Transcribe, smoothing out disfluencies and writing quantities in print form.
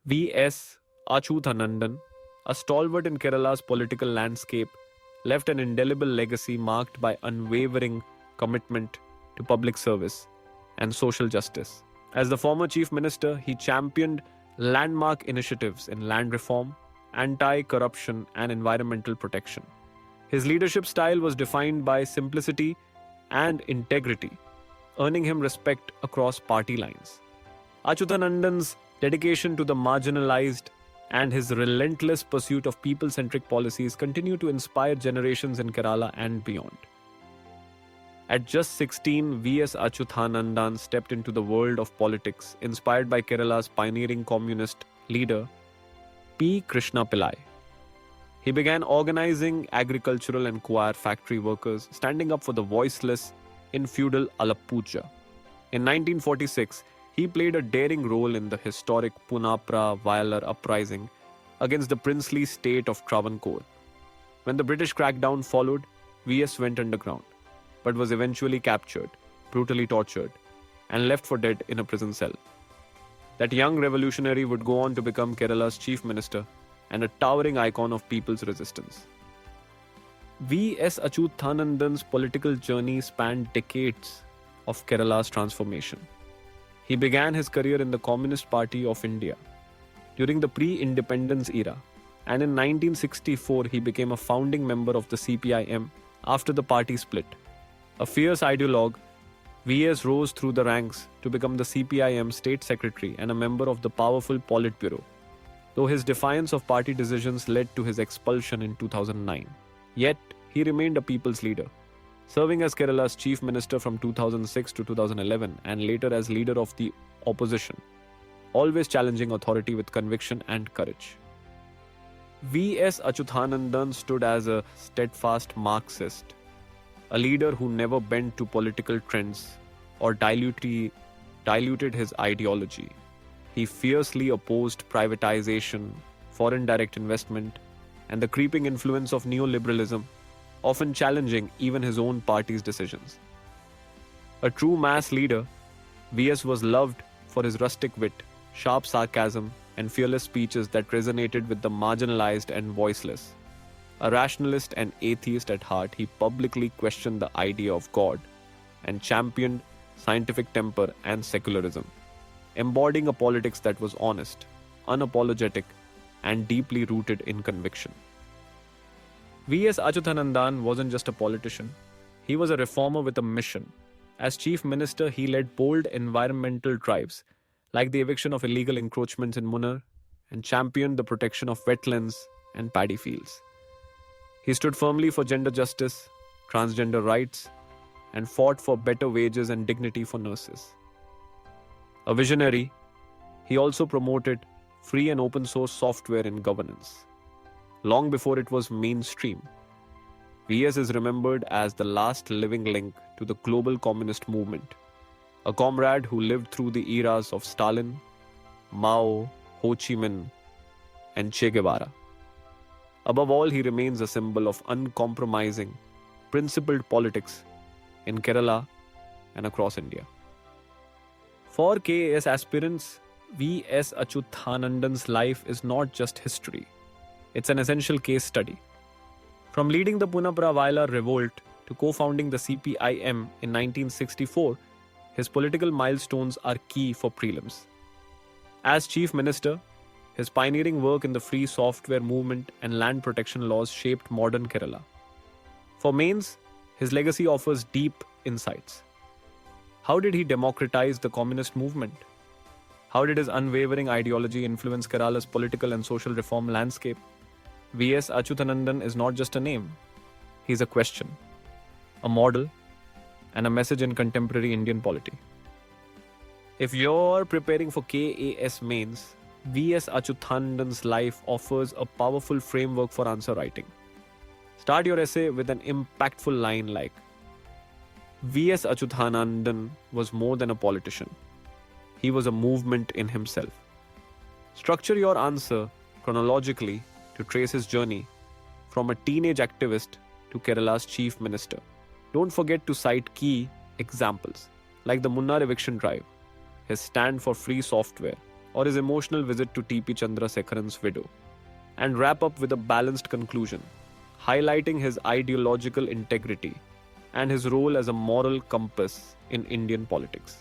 V.S. Achuthanandan, a stalwart in Kerala's political landscape, left an indelible legacy marked by unwavering commitment to public service and social justice. As the former chief minister, he championed landmark initiatives in land reform, anti corruption, and environmental protection. His leadership style was defined by simplicity and integrity, earning him respect across party lines. Achuthanandan's dedication to the marginalized and his relentless pursuit of people centric policies continue to inspire generations in Kerala and beyond. At just 16, V.S. Achuthanandan stepped into the world of politics, inspired by Kerala's pioneering communist leader, P. Krishna Pillai. He began organizing agricultural and coir factory workers, standing up for the voiceless in feudal Alappuzha. In 1946, he played a daring role in the historic Punapra Vayalar uprising against the princely state of Travancore. When the British crackdown followed, V.S. went underground, but was eventually captured, brutally tortured, and left for dead in a prison cell. That young revolutionary would go on to become Kerala's chief minister and a towering icon of people's resistance. V.S. Achuthanandan's political journey spanned decades of Kerala's transformation. He began his career in the Communist Party of India during the pre-independence era, and in 1964 he became a founding member of the CPIM after the party split. A fierce ideologue, V.S. rose through the ranks to become the CPIM state secretary and a member of the powerful Politburo, though his defiance of party decisions led to his expulsion in 2009. Yet, he remained a people's leader, serving as Kerala's chief minister from 2006 to 2011 and later as leader of the opposition, always challenging authority with conviction and courage. V.S. Achuthanandan stood as a steadfast Marxist, a leader who never bent to political trends or diluted his ideology. He fiercely opposed privatization, foreign direct investment, and the creeping influence of neoliberalism, often challenging even his own party's decisions. A true mass leader, V.S. was loved for his rustic wit, sharp sarcasm, and fearless speeches that resonated with the marginalized and voiceless. A rationalist and atheist at heart, he publicly questioned the idea of God and championed scientific temper and secularism, embodying a politics that was honest, unapologetic, and deeply rooted in conviction. V.S. Achuthanandan wasn't just a politician, he was a reformer with a mission. As chief minister, he led bold environmental drives, like the eviction of illegal encroachments in Munnar, and championed the protection of wetlands and paddy fields. He stood firmly for gender justice, transgender rights, and fought for better wages and dignity for nurses. A visionary, he also promoted free and open source software in governance. Long before it was mainstream, V.S. is remembered as the last living link to the global communist movement, a comrade who lived through the eras of Stalin, Mao, Ho Chi Minh, and Che Guevara. Above all, he remains a symbol of uncompromising, principled politics in Kerala and across India. For KAS aspirants, V.S. Achuthanandan's life is not just history, it's an essential case study. From leading the Punapra Vayalar revolt to co-founding the CPIM in 1964, his political milestones are key for prelims. As chief minister, his pioneering work in the free software movement and land protection laws shaped modern Kerala. For mains, his legacy offers deep insights. How did he democratize the communist movement? How did his unwavering ideology influence Kerala's political and social reform landscape? V.S. Achuthanandan is not just a name. He's a question, a model, and a message in contemporary Indian polity. If you're preparing for KAS mains, V.S. Achuthanandan's life offers a powerful framework for answer writing. Start your essay with an impactful line like, V.S. Achuthanandan was more than a politician. He was a movement in himself. Structure your answer chronologically to trace his journey from a teenage activist to Kerala's chief minister. Don't forget to cite key examples like the Munnar eviction drive, his stand for free software, or his emotional visit to T.P. Chandrasekharan's widow, and wrap up with a balanced conclusion, highlighting his ideological integrity and his role as a moral compass in Indian politics.